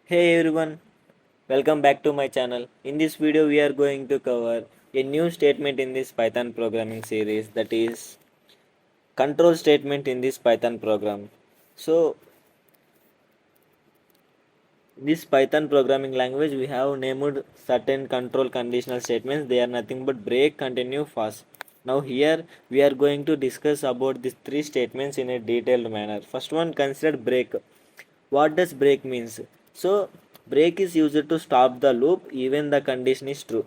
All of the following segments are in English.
Hey everyone, welcome back to my channel. In this video, we are going to cover a new statement in this Python programming series, that is control statement in this Python program. So, this Python programming language, we have named certain control conditional statements. They are nothing but break, continue, fast. Now here we are going to discuss about these three statements in a detailed manner. First one, consider break. What does break means? So break is used to stop the loop even the condition is true.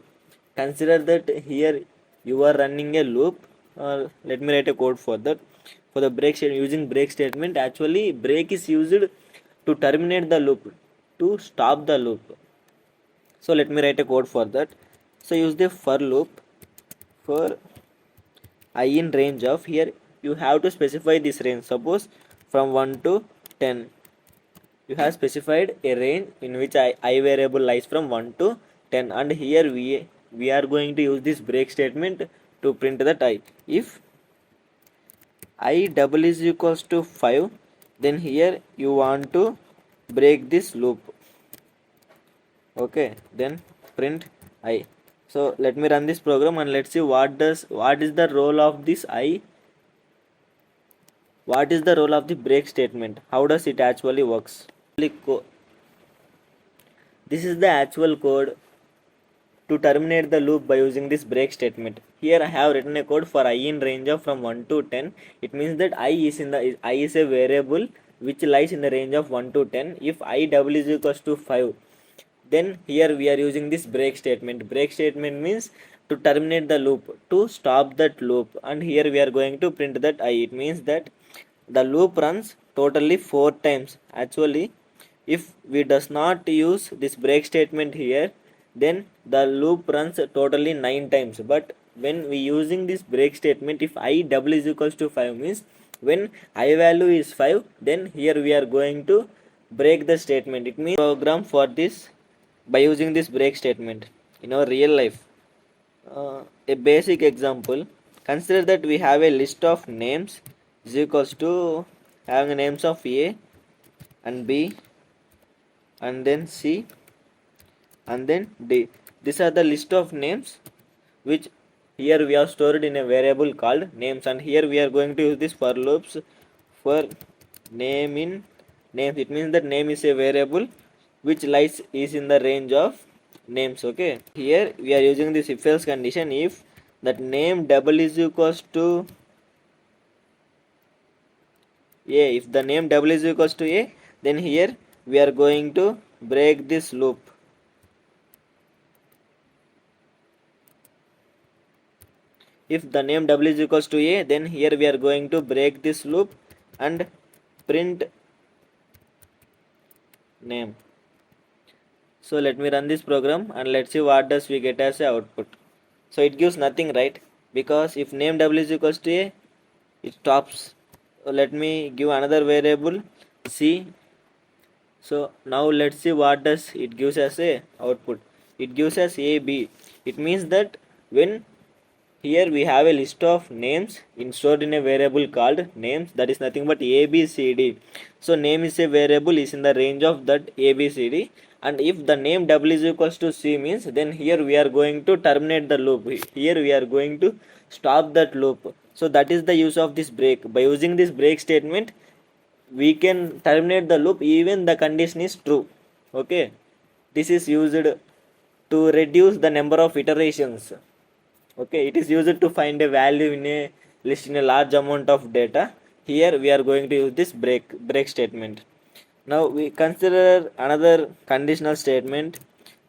Consider that here you are running a loop. Let me write a code for that. For the break statement, using break statement, actually break is used to terminate the loop, to stop the loop. So let me write a code for that. So use the for loop for I in range of, here you have to specify this range. Suppose from 1 to 10, you have specified a range in which I variable lies from 1 to 10, and here we are going to use this break statement to print that I. If I double is equals to 5, then here you want to break this loop. Okay, then print I. So let me run this program and let's see what is the role of this I. What is the role of the break statement? How does it actually works? This is the actual code to terminate the loop by using this break statement. Here I have written a code for I in range of from 1 to 10. It means that I is a variable which lies in the range of 1 to 10. If I double is equals to 5, then here we are using this break statement. Break statement means to terminate the loop, to stop that loop, and here we are going to print that I. It means that the loop runs totally 4 times. Actually, if we does not use this break statement here, then the loop runs totally 9 times. But when we using this break statement, if I double is equals to 5 means when I value is 5, then here we are going to break the statement. It means program for this by using this break statement in our real life. A basic example, consider that we have a list of names is equals to having names of A and B and then C and then D. These are the list of names which here we have stored in a variable called names, and here we are going to use this for loops for name in names. It means that name is a variable which lies is in the range of names. Okay, here we are using this if else condition. If that name double is equals to A, if the name double is equals to A, then here we are going to break this loop. If the name double is equals to A, then here we are going to break this loop and print name. So let me run this program and let's see what does we get as a output. So it gives nothing, right? Because if name double is equals to A, it stops. So let me give another variable C. So now let's see what does it gives as a output. It gives us AB. It means that when here we have a list of names stored in a variable called names, that is nothing but A, B, C, D. So name is a variable is in the range of that A, B, C, D. And if the name double is equals to C means, then here we are going to terminate the loop. Here we are going to stop that loop. So that is the use of this break. By using this break statement, we can terminate the loop even the condition is true. Okay, this is used to reduce the number of iterations. Okay, it is used to find a value in a list in a large amount of data. Here we are going to use this break statement. Now we consider another conditional statement,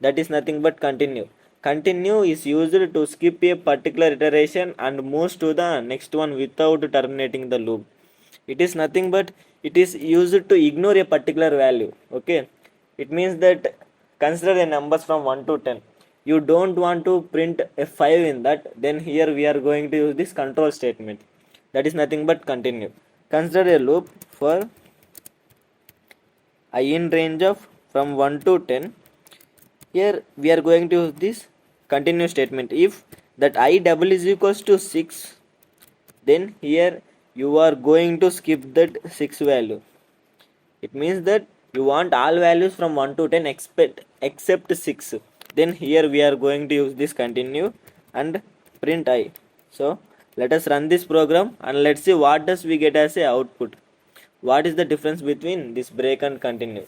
that is nothing but continue. Continue is used to skip a particular iteration and moves to the next one without terminating the loop. It is nothing but it is used to ignore a particular value. Okay, it means that consider the numbers from 1 to 10. You don't want to print a 5 in that, then here we are going to use this control statement, that is nothing but continue. Consider a loop for I in range of from 1 to 10. Here we are going to use this continue statement. If that I double is equals to 6, then here you are going to skip that 6 value. It means that you want all values from 1 to 10 except 6, then here we are going to use this continue and print I. So let us run this program and let's see what does we get as a output. What is the difference between this break and continue?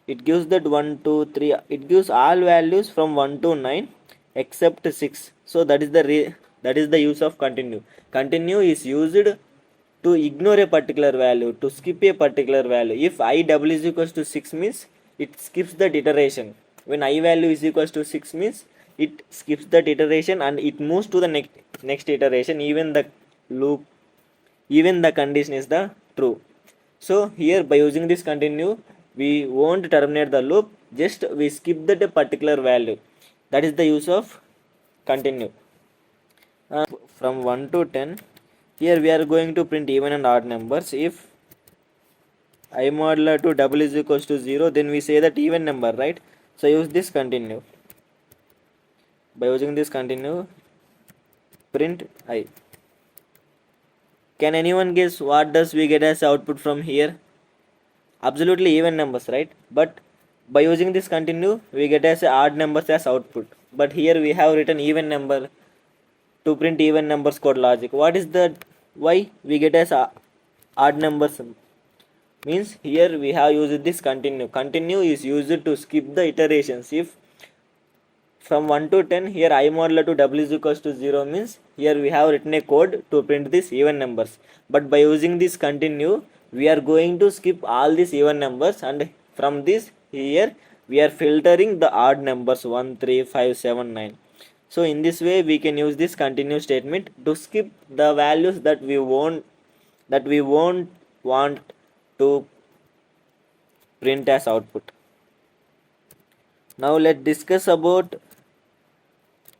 It gives that 1 2 3, it gives all values from 1 to 9 except 6. So that is the use of continue. Continue is used to ignore a particular value, to skip a particular value. If I double is equals to 6 means it skips that iteration. When I value is equals to 6 means it skips that iteration and it moves to the next iteration, even the loop, even the condition is the true. So here by using this continue, we won't terminate the loop, just we skip that particular value. That is the use of continue. From 1 to 10, here we are going to print even and odd numbers. If I modular to double is equals to 0, then we say that even number, right? So use this continue. By using this continue, print I. Can anyone guess what does we get as output from here? Absolutely even numbers, right? But by using this continue, we get as odd numbers as output. But here we have written even number to print even numbers code logic. What is that? Why we get as odd numbers? Means here we have used this continue. Continue is used to skip the iterations. If from 1 to 10, here I modular to w is equals to 0 means here we have written a code to print these even numbers. But by using this continue, we are going to skip all these even numbers, and from this here we are filtering the odd numbers 1 3 5 7 9. So in this way we can use this continue statement to skip the values that we won't want to print as output. Now let's discuss about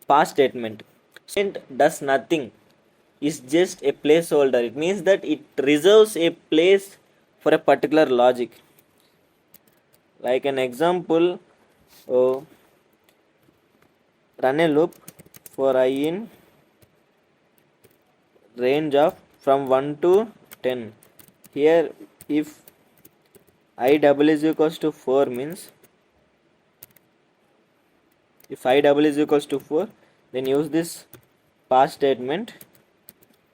pass statement. Statement does nothing, is just a placeholder. It means that it reserves a place for a particular logic. Like an example, run a loop for I in range of from 1 to 10. Here if I double is equals to 4 means, if I double is equals to 4, then use this pass statement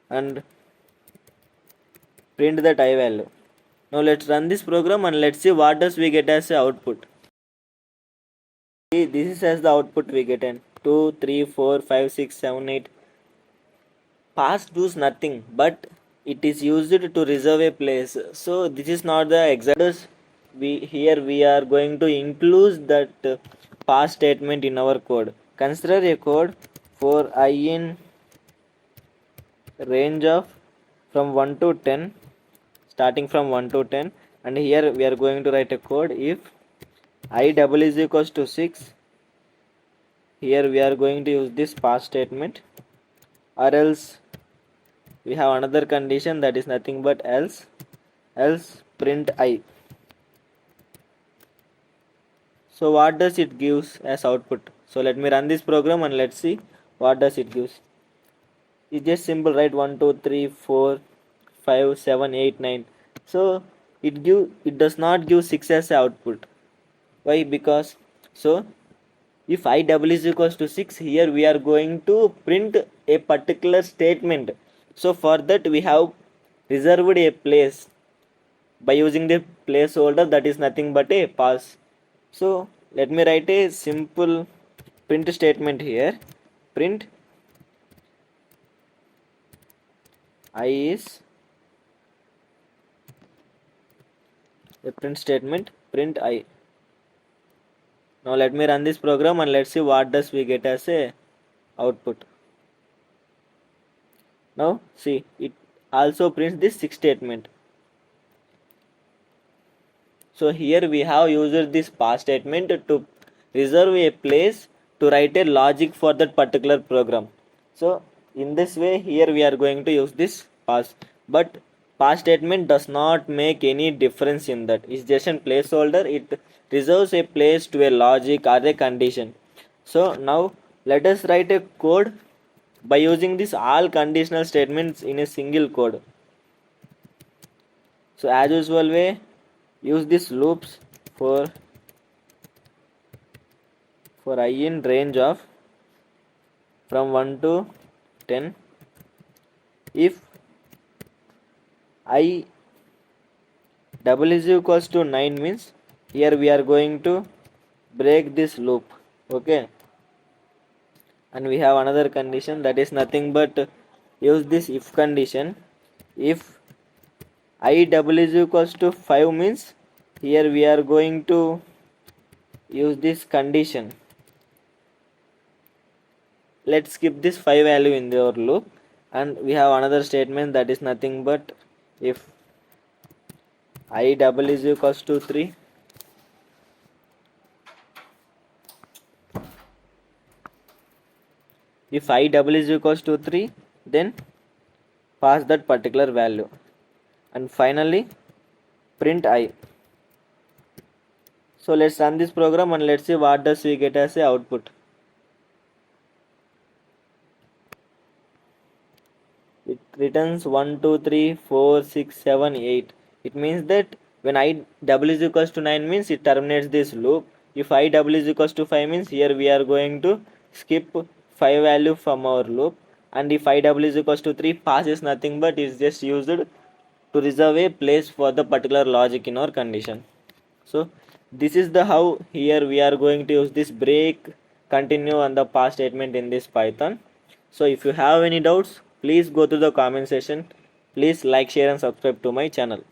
and print that I value. Now let's run this program and let's see what does we get as a output. See, this is as the output we get in 2 3 4 5 6 7 8. Pass does nothing, but it is used to reserve a place. So this is not the exact. We are going to include that pass statement in our code. Consider a code for I in range of from 1 to 10, starting from 1 to 10, and here we are going to write a code. If I double is equals to 6, here we are going to use this pass statement, or else we have another condition, that is nothing but else print I. So what does it gives as output? So let me run this program and let's see what does it gives. It's just simple, right? 1 2 3 4 5 7 8 9. So it does not give 6 as output. Why? Because so if I double is equals to 6, here we are going to print a particular statement. So for that we have reserved a place by using the placeholder, that is nothing but a pass. So let me write a simple print statement here. Print I is a print statement, print I. Now let me run this program and let's see what does we get as a output. Now see, it also prints this 6 statement. So here we have used this pass statement to reserve a place to write a logic for that particular program. So in this way here we are going to use this pass, but pass statement does not make any difference in that. It's just a placeholder. It reserves a place to a logic or a condition. So now let us write a code by using this all conditional statements in a single code. So as usual way, use this loops for I in range of from 1 to 10, if I double is equals to 9 means here we are going to break this loop. Okay, and we have another condition, that is nothing but use this if condition. If I double is equals to 5 means here we are going to use this condition. Let's keep this 5 value in our loop, and we have another statement, that is nothing but if I double is equals to 3, if I double is equals to 3, then pass that particular value, and finally print I. So let's run this program and let's see what does we get as a output. It returns 1 2 3 4 6 7 8. It means that when I double is equals to 9 means it terminates this loop. If I double is equals to 5 means here we are going to skip 5 value from our loop, and if I double is equals to 3 passes nothing but is just used to reserve a place for the particular logic in our condition. So this is the how here we are going to use this break, continue and the pass statement in this Python. So if you have any doubts, please go to the comment section. Please like, share and subscribe to my channel.